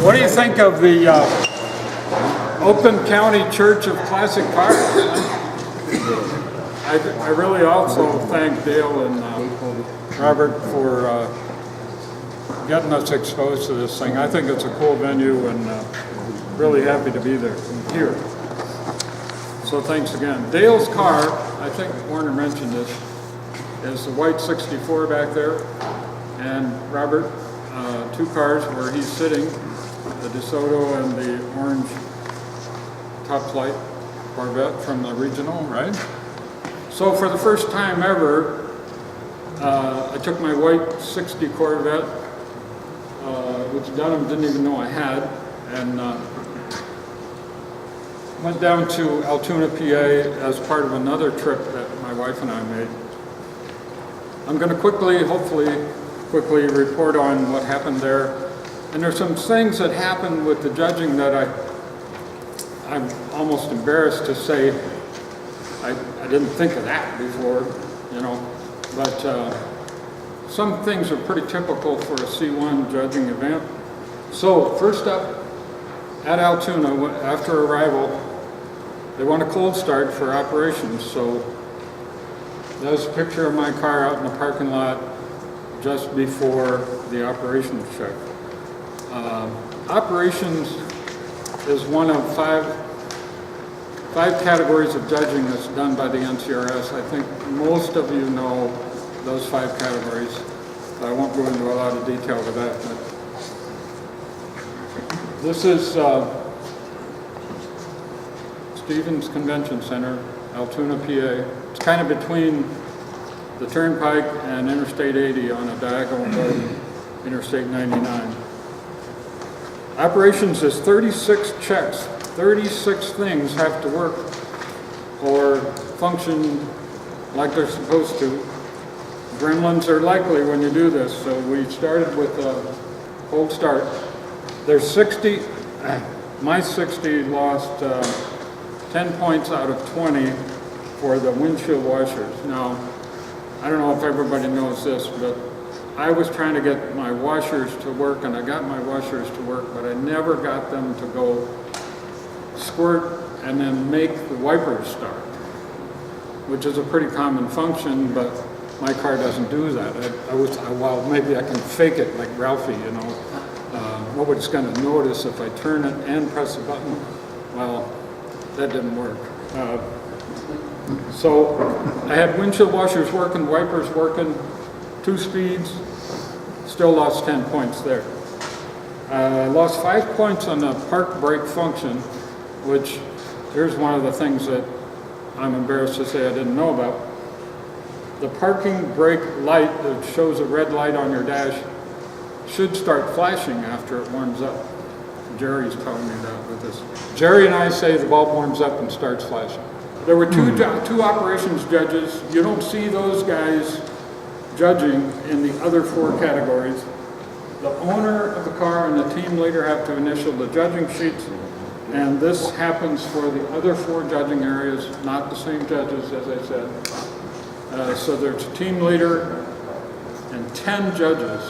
What do you think of the Oakland County Church of Classic Cars? I really also thank Dale and Robert for getting us exposed to this thing. I think it's a cool venue and really happy to be there here. So thanks again. Dale's car, I think Warner mentioned this, is the white 64 back there. And Robert, two cars where he's sitting, the DeSoto and the orange top flight Corvette from the Regional, right? So for the first time ever, I took my white 60 Corvette, which Dunham didn't even know I had, and went down to Altoona, PA as part of another trip that my wife and I made. I'm going to hopefully quickly report on what happened there. And there's some things that happened with the judging that I'm almost embarrassed to say I didn't think of that before, you know. But some things are pretty typical for a C1 judging event. So first up, at Altoona, after arrival, they want a cold start for operations. So there's a picture of my car out in the parking lot just before the operations check. Operations is one of five categories of judging that's done by the NCRS. I think most of you know those 5 categories. I won't go into a lot of detail with that. But this is Stevens Convention Center, Altoona, PA. It's kind of between the Turnpike and Interstate 80 on a diagonal road, Interstate 99. Operations is 36 checks. 36 things have to work or function like they're supposed to. Gremlins are likely when you do this, so we started with a cold start. There's 60, my 60 lost 10 points out of 20 for the windshield washers. Now, I don't know if everybody knows this, but I was trying to get my washers to work, and I got my washers to work, but I never got them to go squirt and then make the wipers start, which is a pretty common function, but my car doesn't do that. Well, maybe I can fake it like Ralphie, you know. Nobody's going to notice if I turn it and press the button. Well, that didn't work. So I had windshield washers working, wipers working, 2 speeds, still lost 10 points there. I lost 5 points on the park brake function, which here's one of the things that I'm embarrassed to say I didn't know about. The parking brake light that shows a red light on your dash should start flashing after it warms up. Jerry's telling me that with this. Jerry and I say the bulb warms up and starts flashing. There were two operations judges. You don't see those guys judging in the other 4 categories. The owner of the car and the team leader have to initial the judging sheets, and this happens for the other 4 judging areas, not the same judges as I said. So there's a team leader and 10 judges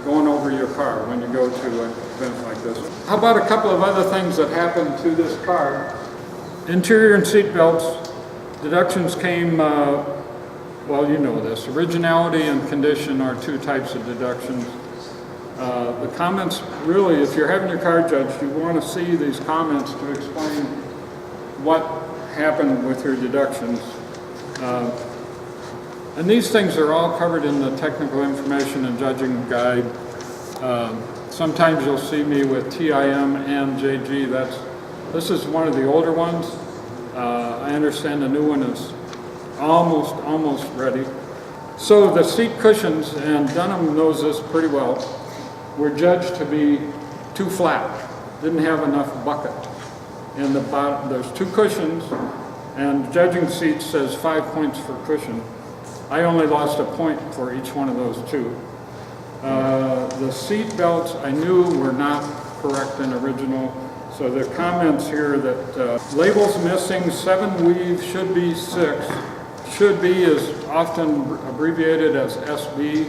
going over your car when you go to an event like this. How about a couple of other things that happened to this car? Interior and seat belts. Deductions came, well, you know this. Originality and condition are 2 types of deductions. The comments, really, if you're having your car judged, you want to see these comments to explain what happened with your deductions. And these things are all covered in the technical information and judging guide. Sometimes you'll see me with TIM and JG. This is one of the older ones. I understand the new one is almost ready. So the seat cushions, and Dunham knows this pretty well, were judged to be too flat. Didn't have enough bucket. In the bottom, there's 2 cushions, and the judging seat says 5 points for cushion. I only lost a point for each one of those 2. The seat belts I knew were not correct and original. So the comments here that labels missing, 7 weave, should be 6. Should be is often abbreviated as SB,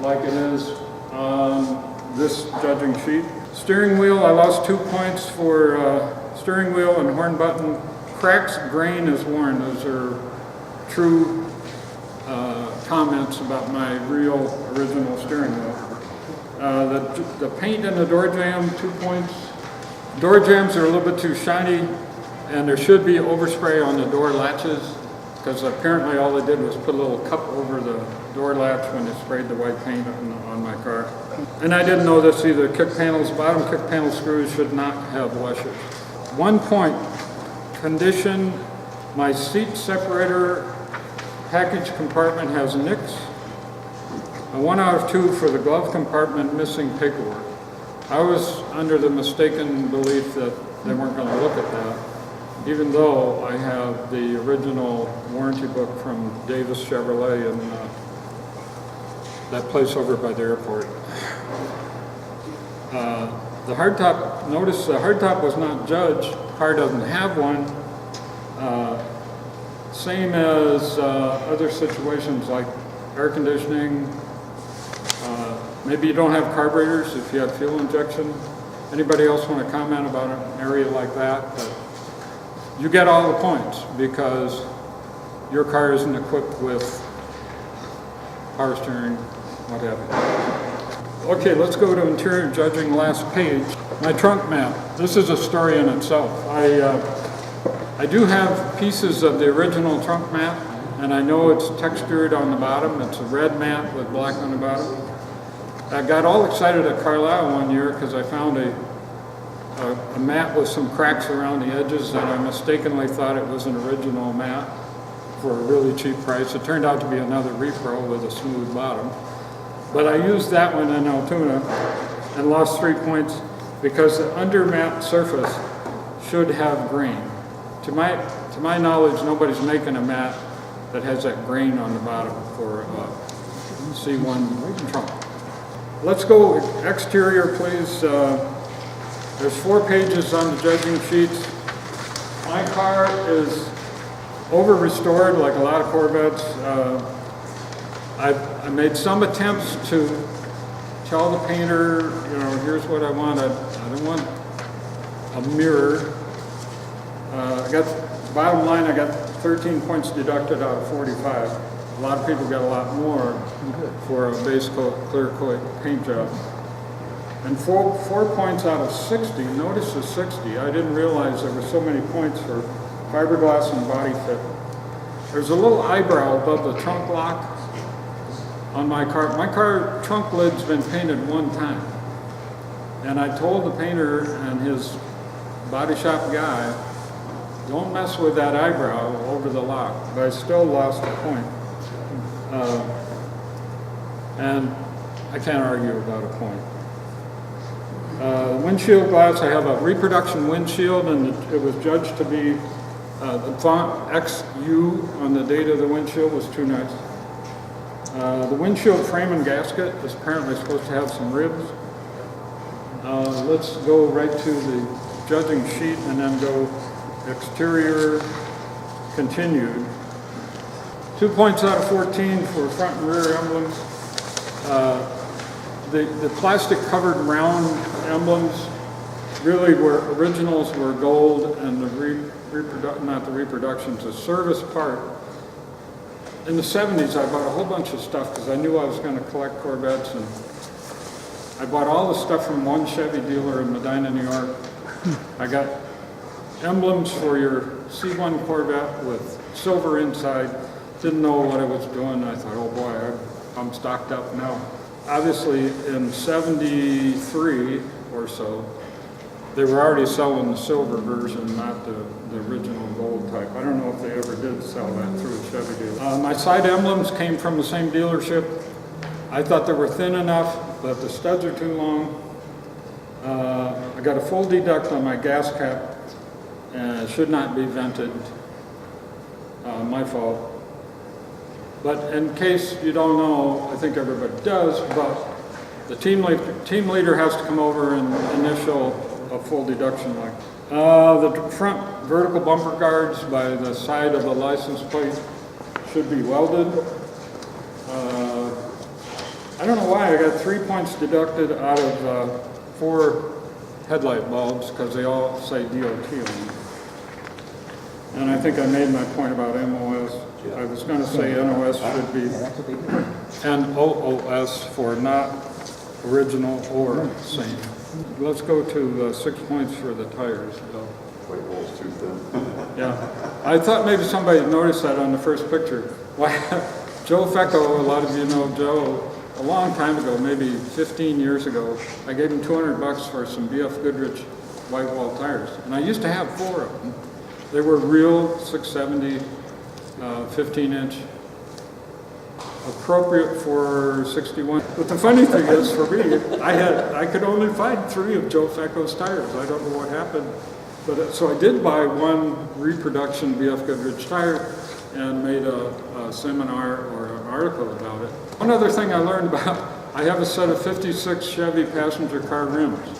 like it is on this judging sheet. Steering wheel, I lost 2 points for steering wheel and horn button. Cracks, grain is worn. Those are true comments about my real original steering wheel. The paint in the door jamb, 2 points. Door jambs are a little bit too shiny, and there should be overspray on the door latches, because apparently all they did was put a little cup over the door latch when they sprayed the white paint on my car. And I didn't know this either. Kick panels, bottom kick panel screws should not have washers. 1 point, condition, my seat separator package compartment has nicks. A 1 out of 2 for the glove compartment, missing paperwork. I was under the mistaken belief that they weren't going to look at that, even though I have the original warranty book from Davis Chevrolet in that place over by the airport. The hardtop, notice the hardtop was not judged. Car doesn't have one. Same as other situations like air conditioning. Maybe you don't have carburetors if you have fuel injection. Anybody else want to comment about an area like that? But you get all the points because your car isn't equipped with power steering, what have you. Okay, let's go to interior judging, last page. My trunk map. This is a story in itself. I do have pieces of the original trunk map, and I know it's textured on the bottom. It's a red mat with black on the bottom. I got all excited at Carlisle one year because I found a mat with some cracks around the edges, and I mistakenly thought it was an original mat for a really cheap price. It turned out to be another repro with a smooth bottom. But I used that one in Altoona and lost 3 points because the under mat surface should have grain. To my knowledge, nobody's making a mat that has that grain on the bottom for a C1 trunk. Let's go exterior, please. There's 4 pages on the judging sheets. My car is over-restored like a lot of Corvettes. I made some attempts to tell the painter, you know, here's what I want. I don't want a mirror. Bottom line, I got 13 points deducted out of 45. A lot of people got a lot more for a base coat, clear coat paint job. And 4 points out of 60, notice the 60. I didn't realize there were so many points for fiberglass and body fit. There's a little eyebrow above the trunk lock on my car. My car trunk lid's been painted 1 time. And I told the painter and his body shop guy, don't mess with that eyebrow over the lock. But I still lost a point. And I can't argue about a point. Windshield glass, I have a reproduction windshield, and it was judged to be the font XU on the date of the windshield was too nice. The windshield frame and gasket is apparently supposed to have some ribs. Let's go right to the judging sheet and then go exterior continued. 2 points out of 14 for front and rear emblems. The plastic covered round emblems really were originals were gold, and the service part. In the 70s, I bought a whole bunch of stuff because I knew I was going to collect Corvettes, and I bought all the stuff from one Chevy dealer in Medina, New York. I got emblems for your C1 Corvette with silver inside. Didn't know what I was doing. I thought, oh boy, I'm stocked up now. Obviously, in 73 or so, they were already selling the silver version, not the original gold type. I don't know if they ever did sell that through a Chevy dealer. My side emblems came from the same dealership. I thought they were thin enough, but the studs are too long. I got a full deduct on my gas cap, and it should not be vented. My fault. But in case you don't know, I think everybody does, but the team leader has to come over and initial a full deduction like. The front vertical bumper guards by the side of the license plate should be welded. I don't know why I got 3 points deducted out of 4 headlight bulbs because they all say DOT on them. And I think I made my point about MOS. I was going to say NOS should be NOOS for not original or same. Let's go to 6 points for the tires, Bill. White wall's too thin. Yeah, I thought maybe somebody noticed that on the first picture. Why, Joe Fecco, a lot of you know Joe, a long time ago, maybe 15 years ago, I gave him $200 for some BF Goodrich white wall tires. And I used to have 4 of them. They were real 670, 15-inch, appropriate for 61. But the funny thing is, for me, I could only find 3 of Joe Fecco's tires. I don't know what happened. But so I did buy one reproduction BF Goodrich tire and made a seminar or an article about it. One other thing I learned about, I have a set of 56 Chevy passenger car rims.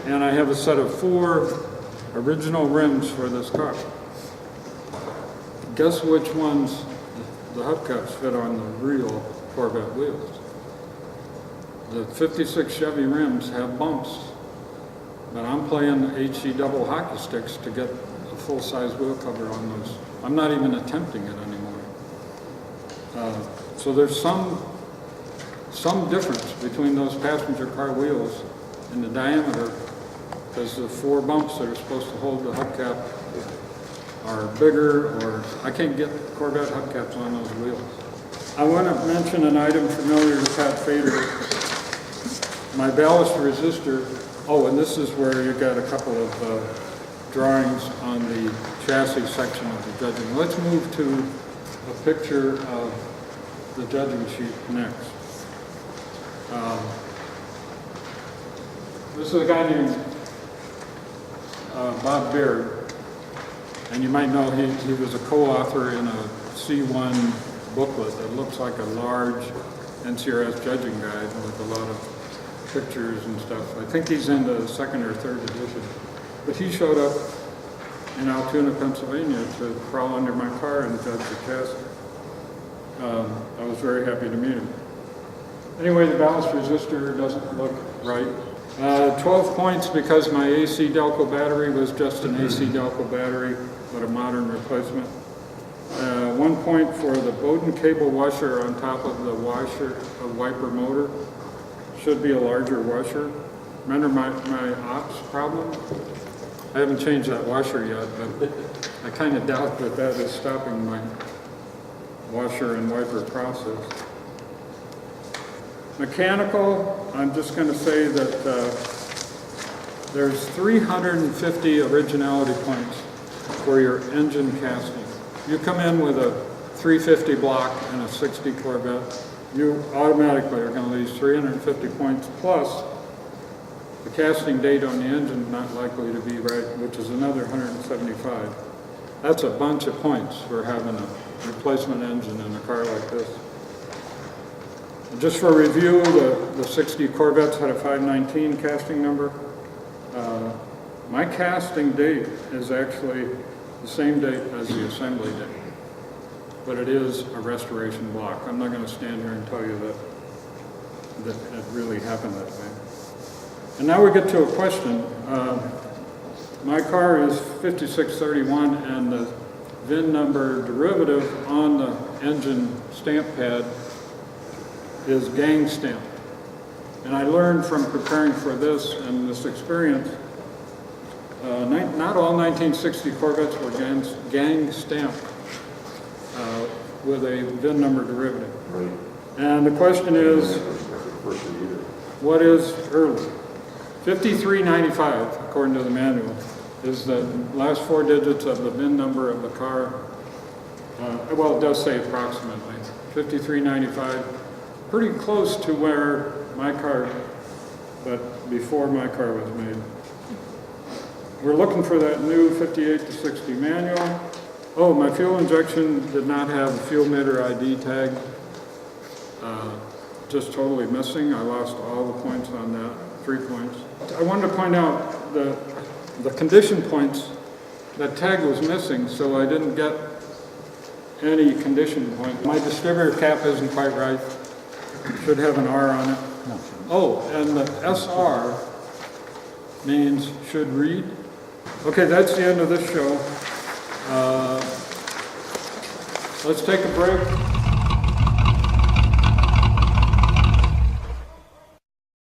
And I have a set of 4 original rims for this car. Guess which ones the hubcaps fit on the real Corvette wheels? The 56 Chevy rims have bumps. But I'm playing HE double hockey sticks to get a full-size wheel cover on those. I'm not even attempting it anymore. So there's some difference between those passenger car wheels in the diameter, because the 4 bumps that are supposed to hold the hubcap are bigger, or I can't get Corvette hubcaps on those wheels. I want to mention an item familiar to Pat Fader. My ballast resistor. Oh, and this is where you got a couple of drawings on the chassis section of the judging. Let's move to a picture of the judging sheet next. This is a guy named Bob Baird, and you might know he was a co-author in a C1 booklet that looks like a large NCRS judging guide with a lot of pictures and stuff. I think he's in the 2nd or 3rd edition. But he showed up in Altoona, Pennsylvania to crawl under my car and judge the chassis. I was very happy to meet him. Anyway, the ballast resistor doesn't look right. 12 points because my AC Delco battery was just an AC Delco battery, but a modern replacement. 1 point for the Bowden cable washer on top of the washer of wiper motor. Should be a larger washer. Remember my ops problem? I haven't changed that washer yet, but I kind of doubt that that is stopping my washer and wiper process. Mechanical, I'm just going to say that there's 350 originality points for your engine casting. You come in with a 350 block and a 60 Corvette, you automatically are going to lose 350 points plus the casting date on the engine not likely to be right, which is another 175. That's a bunch of points for having a replacement engine in a car like this. And just for review, the 60 Corvettes had a 519 casting number. My casting date is actually the same date as the assembly date, but it is a restoration block. I'm not going to stand here and tell you that it really happened that way. And now we get to a question. My car is 5631 and the VIN number derivative on the engine stamp pad is gang stamp. And I learned from preparing for this and this experience, not all 1960 Corvettes were gang stamped with a VIN number derivative. Right. And the question is, what is early? 5395, according to the manual, is the last 4 digits of the VIN number of the car. Well, it does say approximately. 5395, pretty close to where my car, but before my car was made. We're looking for that new 58 to 60 manual. Oh, my fuel injection did not have a fuel meter ID tag. Just totally missing. I lost all the points on that, 3 points. I wanted to point out the condition points, that tag was missing, so I didn't get any condition point. My distributor cap isn't quite right. Should have an R on it. Oh, and the SR means should read. Okay, that's the end of this show. Let's take a break.